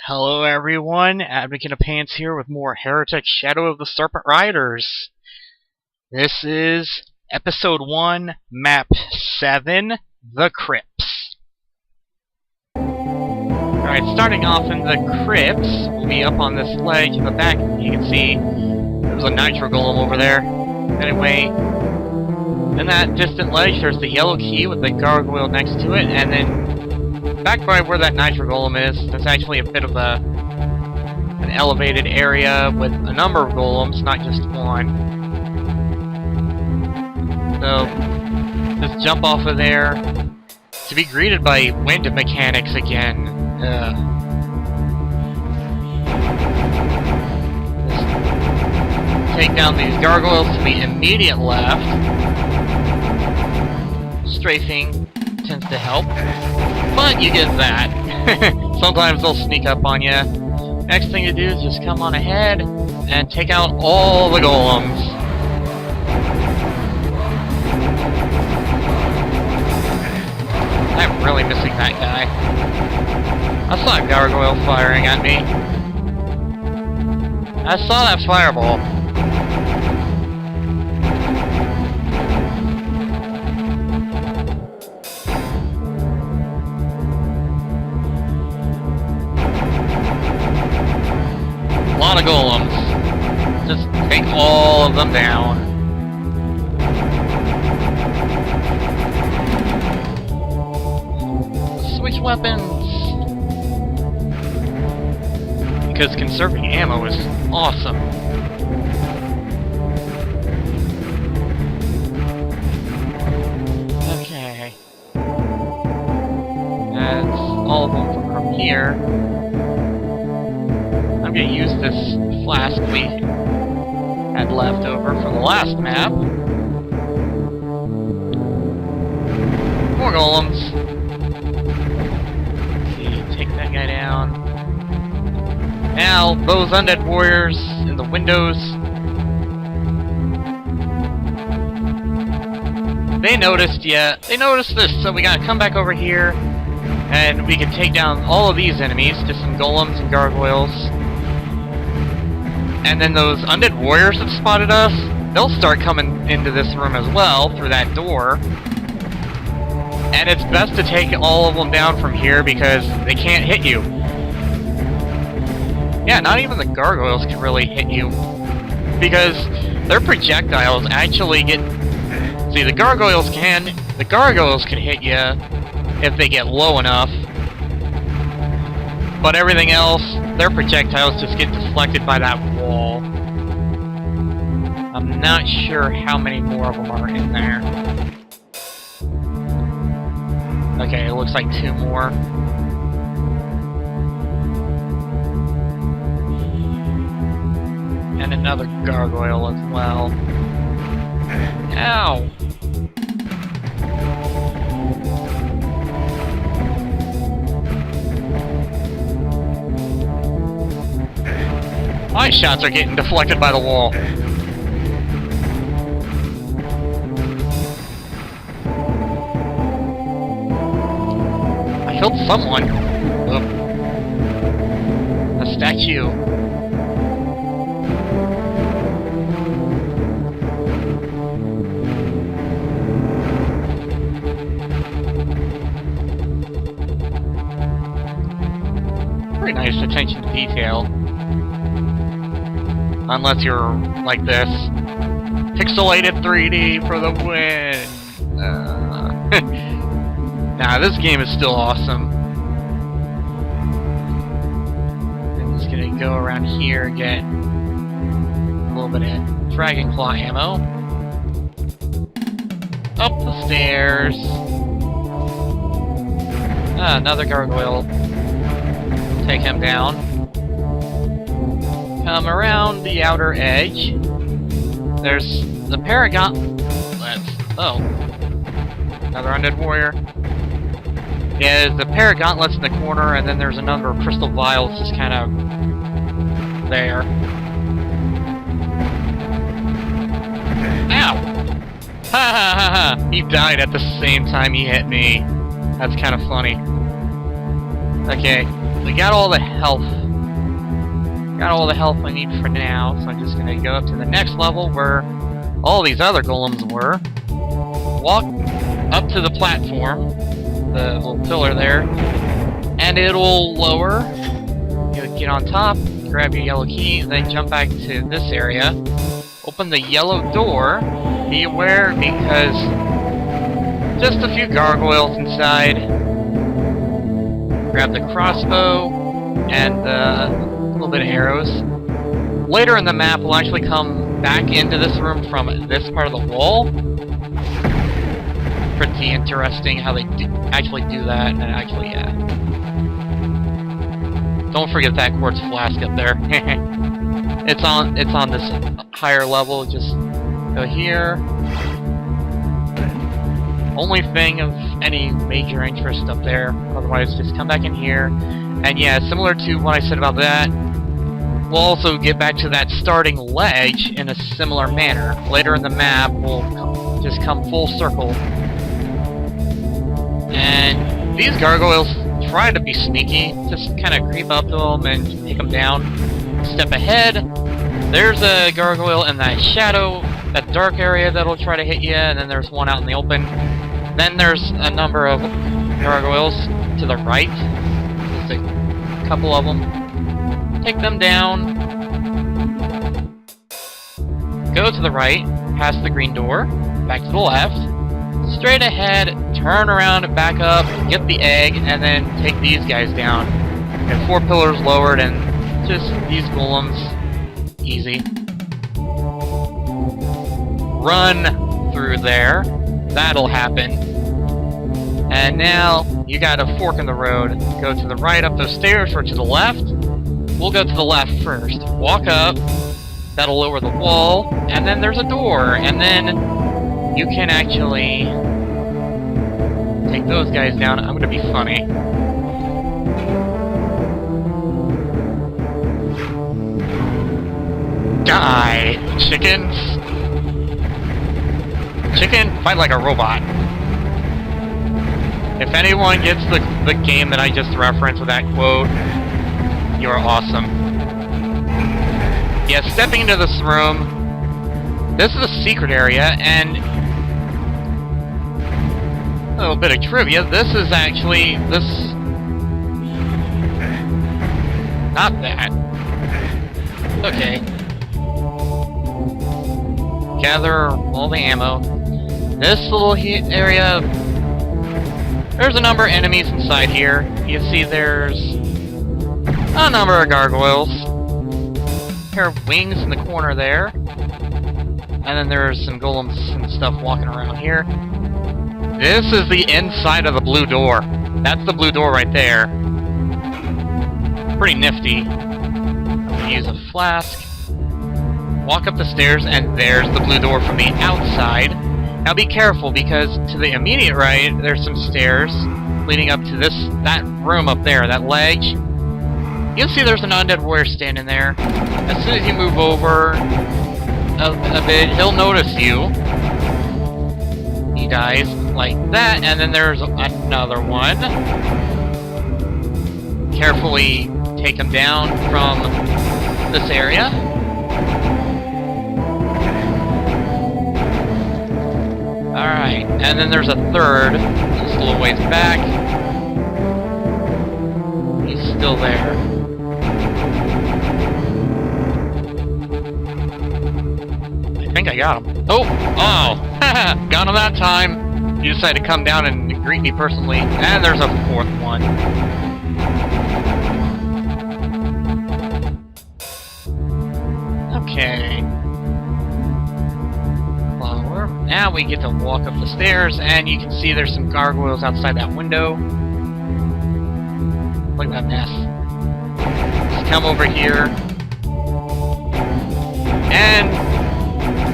Hello everyone, Advocate of Pants here with more Heretic Shadow of the Serpent Riders. This is Episode 1, Map 7, The Crypts. Alright, starting off in the Crypts, we'll be up on this ledge in the back. You can see there's a nitro golem over there. Anyway, in that distant ledge there's the yellow key with the gargoyle next to it, and then back by where that nitro golem is, there's actually a bit of an elevated area with a number of golems, not just one. So, just jump off of there to be greeted by wind mechanics again. Just take down these gargoyles to the immediate left. Strafing tends to help. But you get that. Sometimes they'll sneak up on you. Next thing to do is just come on ahead and take out all the golems. I'm really missing that guy. I saw a gargoyle firing at me. I saw that fireball. A lot of golems. Just take all of them down. Switch weapons! Because conserving ammo is awesome. Okay. That's all of them from here. I'm gonna use this flask we had left over from the last map. More golems. Okay, take that guy down. Now, those undead warriors in the windows. They noticed, yeah. They noticed this, so we gotta come back over here and we can take down all of these enemies, just some golems and gargoyles. And then those undead warriors that spotted us, they'll start coming into this room as well, through that door. And it's best to take all of them down from here because they can't hit you. Yeah, not even the gargoyles can really hit you. Because their projectiles actually get... See, the gargoyles can hit you if they get low enough. But everything else, their projectiles just get deflected by that wall. I'm not sure how many more of them are in there. Okay, it looks like 2 more. And another gargoyle as well. Ow! My shots are getting deflected by the wall. I killed someone. Oh. A statue. Very nice attention to detail. Unless you're like this. Pixelated 3D for the win! Nah, this game is still awesome. I'm just gonna go around here and get a little bit of Dragon Claw ammo. Up the stairs. Another gargoyle. Take him down. Come around the outer edge. There's the Paragon. Oh. Another undead warrior. Yeah, there's the Paragontlets in the corner, and then there's a number of crystal vials just kind of there. Ow! Ha ha ha ha! He died at the same time he hit me. That's kind of funny. Okay, we got all the health. Got all the health I need for now, so I'm just gonna go up to the next level where all these other golems were. Walk up to the platform, the little pillar there, and it'll lower. You'll get on top, grab your yellow key, then jump back to this area. Open the yellow door. Be aware because just a few gargoyles inside. Grab the crossbow and a little bit of arrows. Later in the map, we'll actually come back into this room from this part of the wall. Pretty interesting how they actually do that, and actually, yeah. Don't forget that quartz flask up there. It's on this higher level. Just go here. Only thing of any major interest up there. Otherwise, just come back in here. And yeah, similar to what I said about that, we'll also get back to that starting ledge in a similar manner. Later in the map, we'll just come full circle. And these gargoyles try to be sneaky. Just kind of creep up to them and take them down. Step ahead. There's a gargoyle in that shadow, that dark area that'll try to hit you, and then there's one out in the open. Then there's a number of gargoyles to the right. Just a couple of them. Take them down. Go to the right, past the green door, back to the left. Straight ahead, turn around, back up, get the egg, and then take these guys down. And 4 pillars lowered, and just these golems. Easy. Run through there. That'll happen. And now, you got a fork in the road. Go to the right up those stairs, or to the left. We'll go to the left first. Walk up. That'll lower the wall. And then there's a door. And then you can actually take those guys down. I'm gonna be funny. Die, chickens! Chicken, fight like a robot. If anyone gets the game that I just referenced with that quote, you're awesome. Yeah, stepping into this room, this is a secret area, and a little bit of trivia, this is actually, not that. Okay. Gather all the ammo. This little area, there's a number of enemies inside here. You see there's a number of gargoyles. A pair of wings in the corner there. And then there's some golems and stuff walking around here. This is the inside of the blue door. That's the blue door right there. Pretty nifty. I'm gonna use a flask. Walk up the stairs, and there's the blue door from the outside. Now be careful, because to the immediate right, there's some stairs leading up to that room up there, that ledge. You'll see there's an undead warrior standing there. As soon as you move over a bit, he'll notice you. He dies like that, and then there's another one. Carefully take him down from this area. Alright, and then there's a third, just a little ways back. He's still there. I think I got him. Oh! Got him that time! You decided to come down and greet me personally. And there's a 4th one. Okay. Now we get to walk up the stairs, and you can see there's some gargoyles outside that window. Look at that mess. Just come over here. And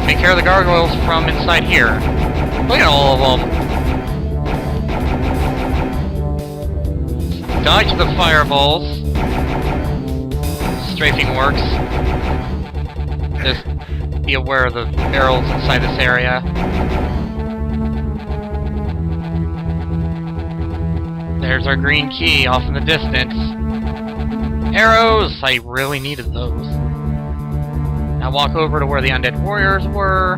take care of the gargoyles from inside here. Look at all of them. Dodge the fireballs. Strafing works. Just be aware of the barrels inside this area. There's our green key off in the distance. Arrows! I really needed those. Now walk over to where the undead warriors were.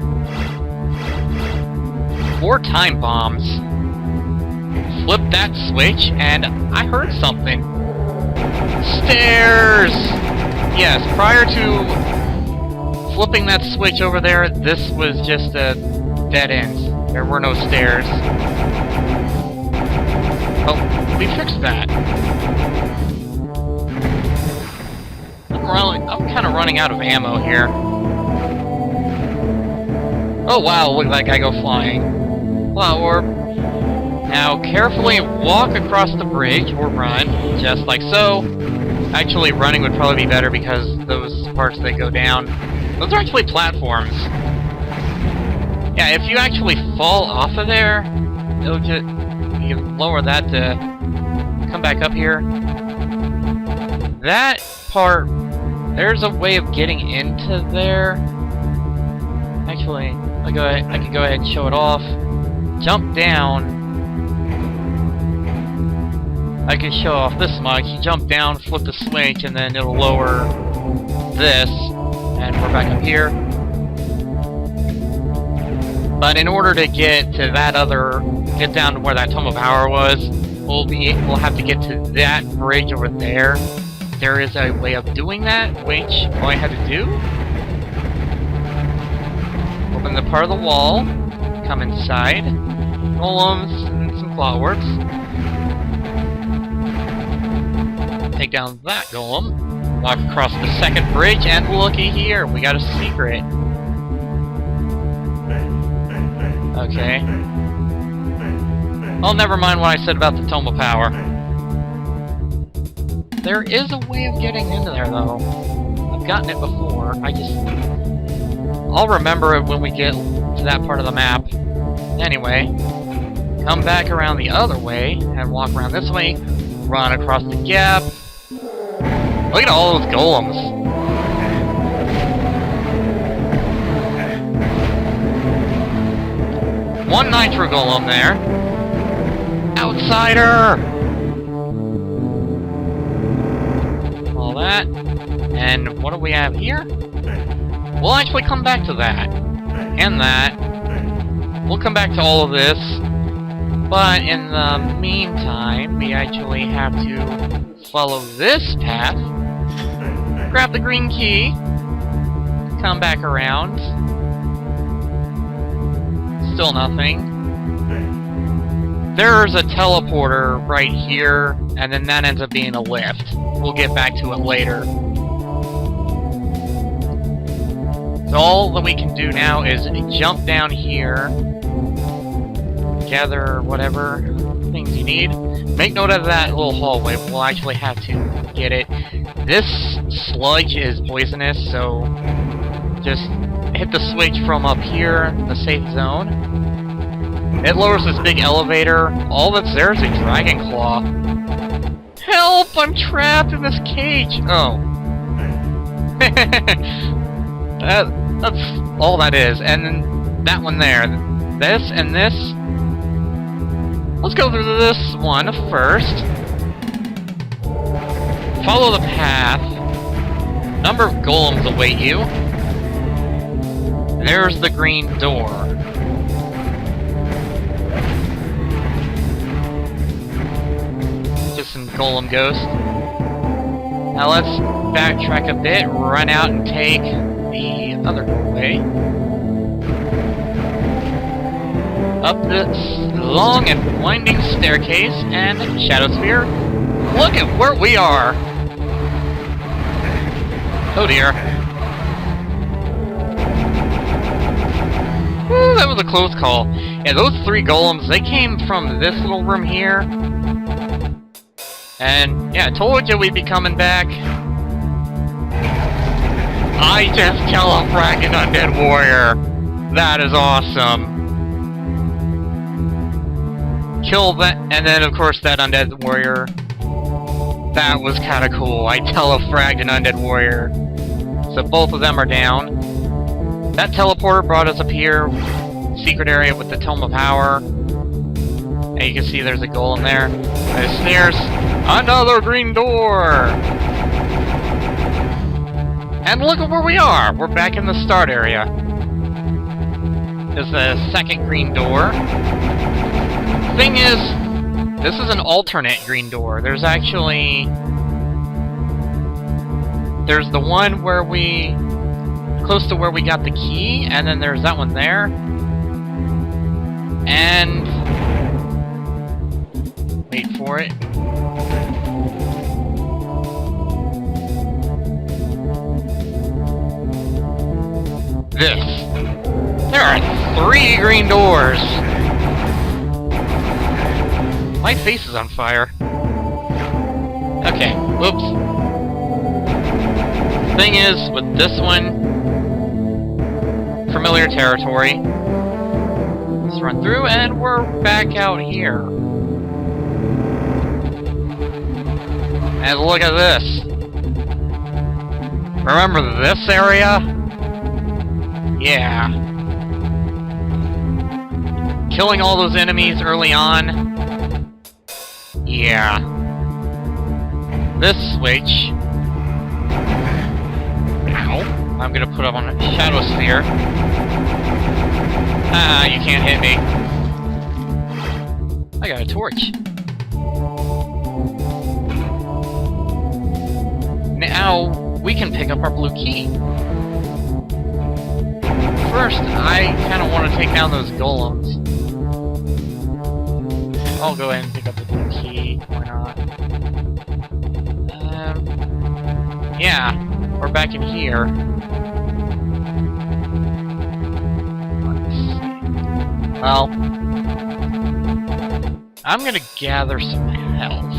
4 time bombs. Flip that switch, and I heard something. Stairs! Yes, prior to flipping that switch over there, this was just a dead end. There were no stairs. Oh, we fixed that. I'm kind of running out of ammo here. Oh wow, look at that guy go flying. Flower orb. Now carefully walk across the bridge, or run, just like so. Actually, running would probably be better because those parts that go down, those are actually platforms. Yeah, if you actually fall off of there, it'll just, you can lower that to come back up here. That part, there's a way of getting into there. Actually, I can go ahead and show it off. Jump down. I can show off this much. You jump down, flip the switch, and then it'll lower this, and we're back up here. But in order to get to that get down to where that Tome of Power was, we'll have to get to that bridge over there. There is a way of doing that, which all I had to do, open the part of the wall, come inside, golems and some claw orbs, take down that golem, walk across the second bridge, and looky here, we got a secret. Okay. Oh, never mind what I said about the Tome of Power. There is a way of getting into there, though. I've gotten it before. I'll remember it when we get to that part of the map. Anyway, come back around the other way, and walk around this way, run across the gap. Look at all those golems. One nitro golem there. Outsider! All that. And what do we have here? We'll actually come back to that. And that. We'll come back to all of this. But in the meantime, we actually have to follow this path. Grab the green key. Come back around. Still nothing. There's a teleporter right here, and then that ends up being a lift. We'll get back to it later. So all that we can do now is jump down here, gather whatever things you need. Make note of that little hallway. We'll actually have to get it. This sludge is poisonous, so just hit the switch from up here, the safe zone. It lowers this big elevator. All that's there is a dragon claw. Help! I'm trapped in this cage! Oh. That's all that is. And then that one there. This and this. Let's go through this one first. Follow the path. Number of golems await you. There's the green door. Just some golem ghost. Now let's backtrack a bit, run out and take the other doorway. Up this long and winding staircase and shadow sphere. Look at where we are! Oh dear. Woo, that was a close call. Yeah, those 3 golems, they came from this little room here. And, yeah, I told you we'd be coming back. I just telefragged an undead warrior. That is awesome. Kill that, and then, of course, that undead warrior. That was kind of cool. I telefragged an undead warrior. So both of them are down. That teleporter brought us up here, secret area with the Tome of Power. And you can see there's a golem there. There's stairs. Another green door! And look at where we are! We're back in the start area. There's the second green door. Thing is, this is an alternate green door. There's actually... There's the one where we... close to where we got the key, and then there's that one there. And... wait for it. This. There are 3 green doors! My face is on fire. Okay, whoops. Thing is, with this one, familiar territory. Let's run through, and we're back out here. And look at this. Remember this area? Yeah. Killing all those enemies early on. Yeah. This switch. Ow. I'm gonna put up on a shadow sphere. Ah, you can't hit me. I got a torch. Now, we can pick up our blue key. First, I kind of want to take down those golems. I'll go ahead and pick up the blue key. Why not? Yeah, we're back in here. Let's see. Well, I'm gonna gather some health.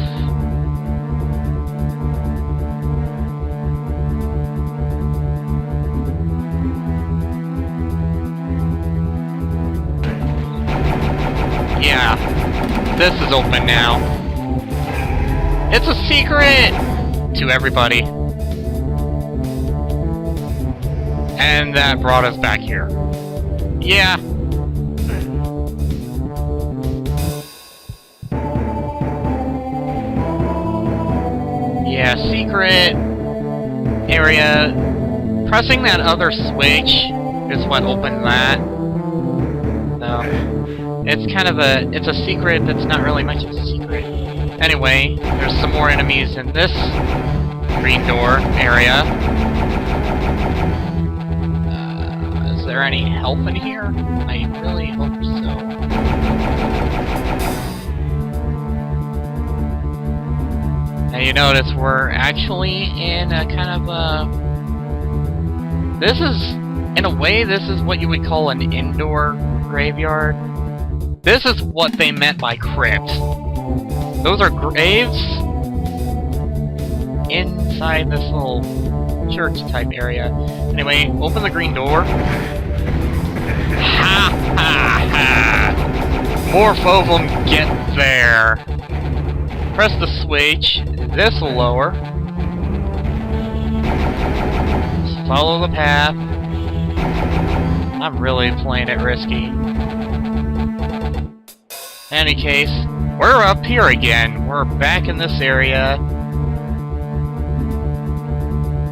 Yeah, this is open now. It's a secret to everybody. And that brought us back here. Yeah. Yeah, secret area. Pressing that other switch is what opened that. So, it's kind of it's a secret that's not really much of a secret. Anyway, there's some more enemies in this green door area. Is there any help in here? I really hope so. Now you notice we're actually in a kind of a... This is, in a way, this is what you would call an indoor graveyard. This is what they meant by crypts. Those are graves inside this little church-type area. Anyway, open the green door. Ha ha ha! More of them get there. Press the switch. This will lower. Just follow the path. I'm really playing it risky. In any case, we're up here again. We're back in this area.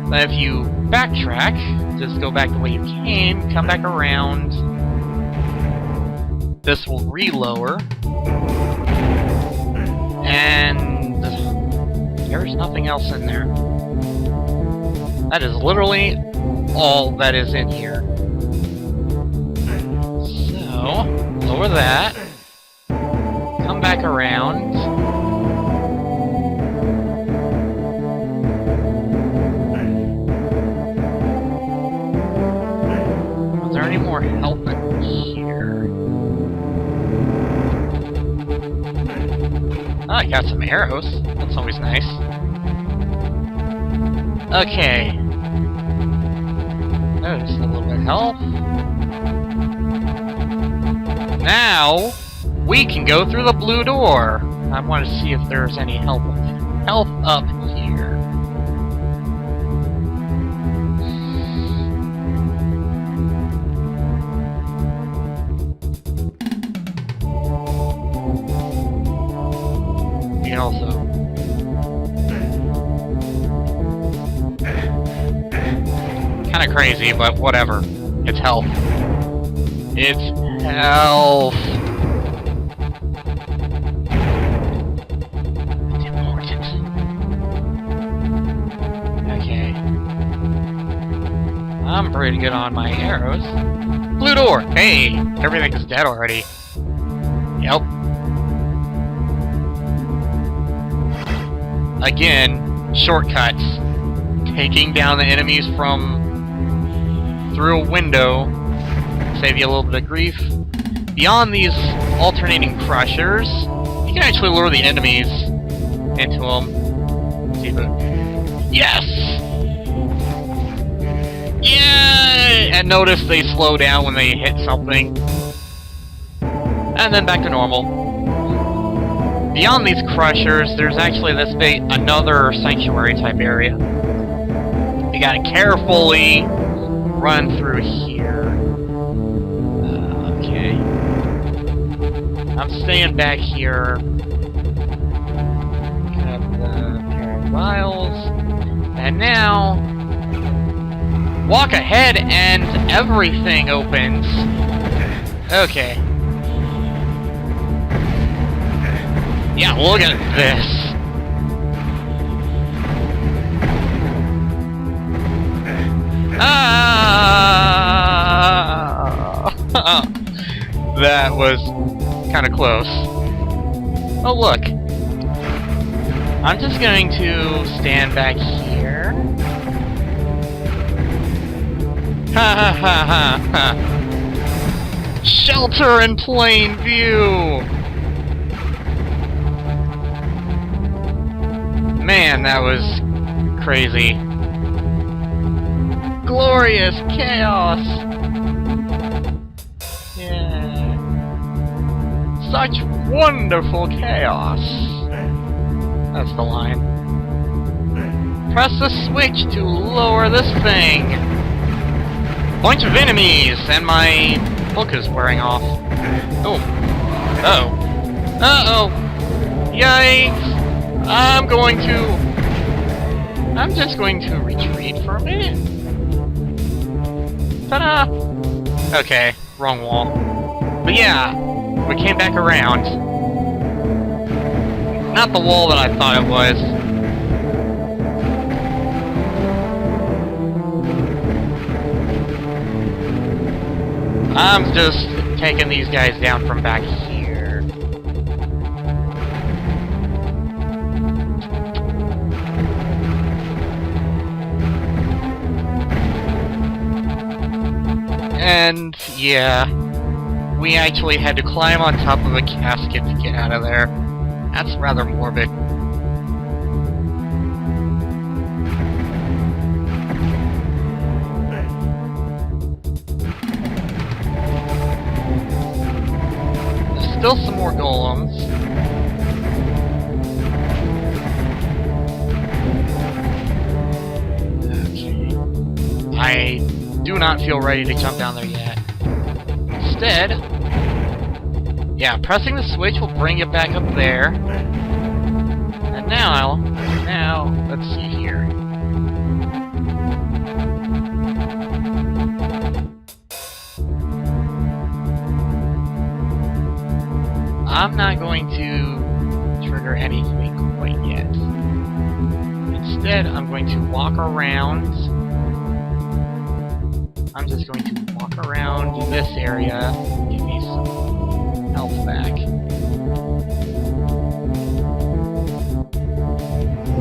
But if you backtrack, just go back the way you came, come back around. This will re-lower. And there's nothing else in there. That is literally all that is in here. So, lower that. Come back around. Was there any more help in here? Oh, I got some arrows. That's always nice. Okay. Oh, just a little bit of health. Now, we can go through the blue door. I want to see if there's any health up here. Me also. kinda crazy, but whatever. It's health. It's health. It's important. Okay. I'm pretty good on my arrows. Blue door! Hey! Everything is dead already. Yep. Again, shortcuts. Taking down the enemies from through a window. Save you a little bit of grief. Beyond these alternating crushers, you can actually lure the enemies into them. See if it... Yes! Yay! And notice they slow down when they hit something. And then back to normal. Beyond these crushers, there's actually this big, another sanctuary type area. You gotta carefully run through here. Okay. I'm staying back here. Got the pair of vials. And now, walk ahead and everything opens. Okay. Yeah, look at this. That was kind of close. Oh, look. I'm just going to stand back here. Ha ha ha ha ha. Shelter in plain view! Man, that was crazy. Glorious chaos! Yeah. Such wonderful chaos! That's the line. Press the switch to lower this thing! Bunch of enemies! And my book is wearing off. Oh. Uh-oh. Uh-oh! Yikes! I'm just going to retreat for a minute. Ta-da! Okay, wrong wall. But yeah, we came back around. Not the wall that I thought it was. I'm just taking these guys down from back here. And, yeah, we actually had to climb on top of a casket to get out of there. That's rather morbid. There's still some more golems. Okay. I do not feel ready to jump down there yet. Instead, yeah, pressing the switch will bring it back up there. And now, let's see here. I'm not going to trigger anything quite yet. Instead, I'm going to walk around. I'm just going to walk around this area, give me some health back.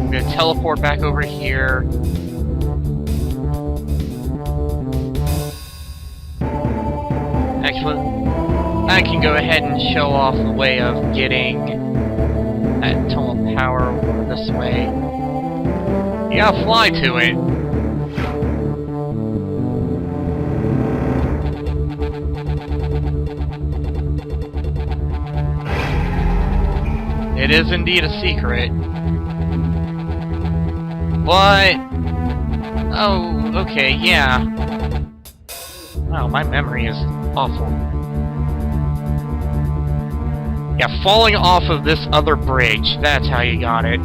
I'm going to teleport back over here. Actually, I can go ahead and show off the way of getting that tome of power over this way. You gotta fly to it. It is indeed a secret. But... oh, okay, yeah. Wow, my memory is awful. Yeah, falling off of this other bridge, that's how you got it.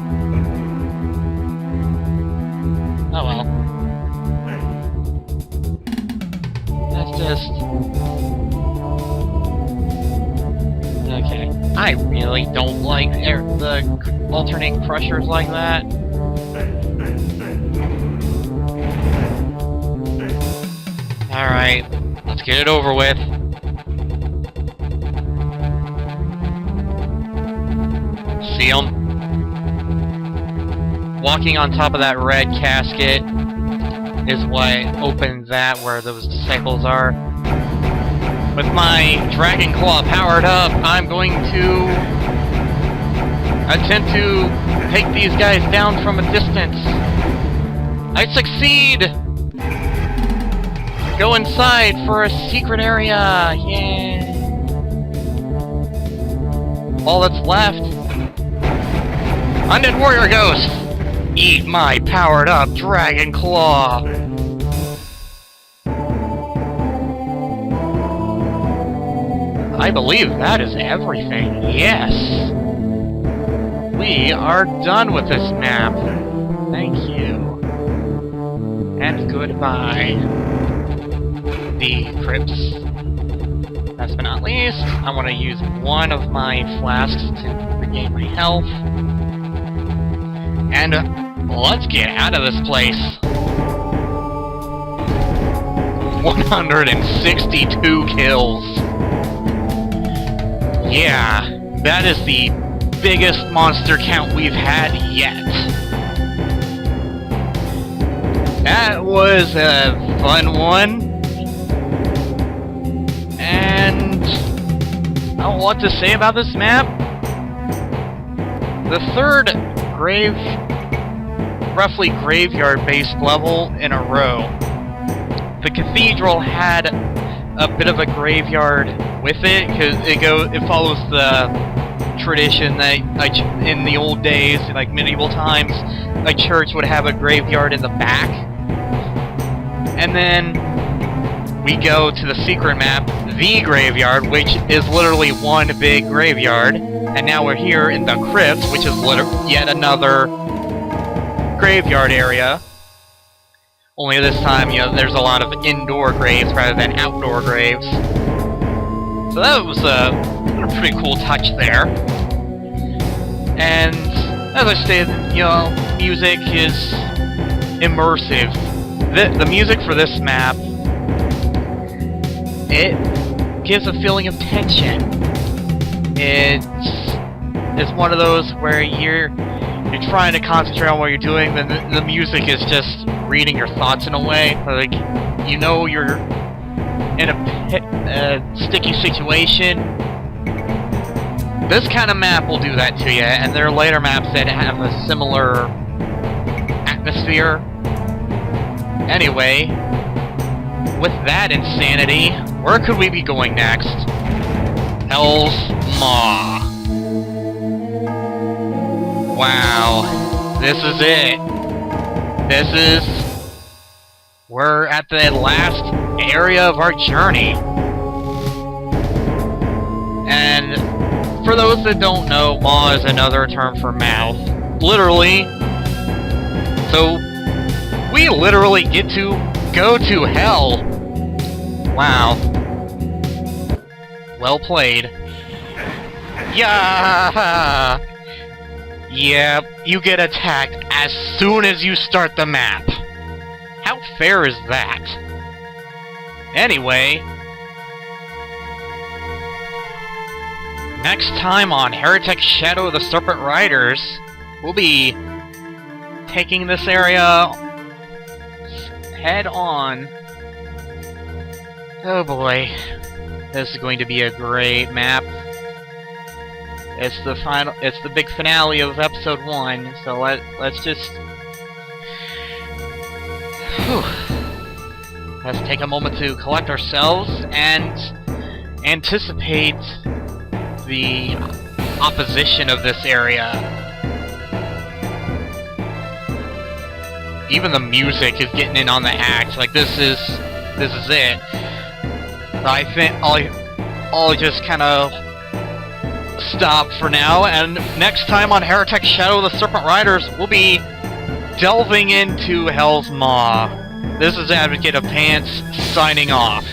Oh well. honest. Okay. I really don't like the alternating crushers like that. Alright, let's get it over with. See him? Walking on top of that red casket is what opens that where those disciples are. With my Dragon Claw powered up, I'm going to attempt to take these guys down from a distance. I succeed! Go inside for a secret area! Yeah! All that's left. Undead Warrior Ghost! Eat my powered up Dragon Claw! I believe that is everything, yes! We are done with this map. Thank you. And goodbye. The Crypts. Last but not least, I want to use one of my flasks to regain my health. And let's get out of this place. 162 kills. Yeah, that is the biggest monster count we've had yet. That was a fun one. And I don't know what to say about this map. The third roughly graveyard-based level in a row. The cathedral had a bit of a graveyard with it, because it follows the tradition that in the old days, like medieval times, a church would have a graveyard in the back. And then we go to the secret map, the graveyard, which is literally one big graveyard. And now we're here in the Crypts, which is yet another graveyard area. Only this time, you know, there's a lot of indoor graves rather than outdoor graves. So that was a pretty cool touch there. And as I stated, you know, music is immersive. The music for this map, it gives a feeling of tension. It's one of those where you're trying to concentrate on what you're doing, then the music is just reading your thoughts in a way. Like, you know you're in a sticky situation. This kind of map will do that to you, and there are later maps that have a similar atmosphere. Anyway, with that insanity, where could we be going next? Hell's Maw. Wow, this is it. We're at the last area of our journey. And for those that don't know, Maw is another term for mouth. Literally. So, we literally get to go to hell. Wow. Well played. Yeah! Yeah, you get attacked as soon as you start the map. How fair is that? Anyway, next time on Heretic Shadow of the Serpent Riders, we'll be taking this area head on. Oh boy, this is going to be a great map. It's the big finale of episode 1, so let's just... Whew. Let's take a moment to collect ourselves and anticipate the opposition of this area. Even the music is getting in on the act. Like, this is it. I think I'll just kind of stop for now, and next time on Heretic Shadow of the Serpent Riders, we'll be delving into Hell's Maw. This is Advocate of Pants, signing off.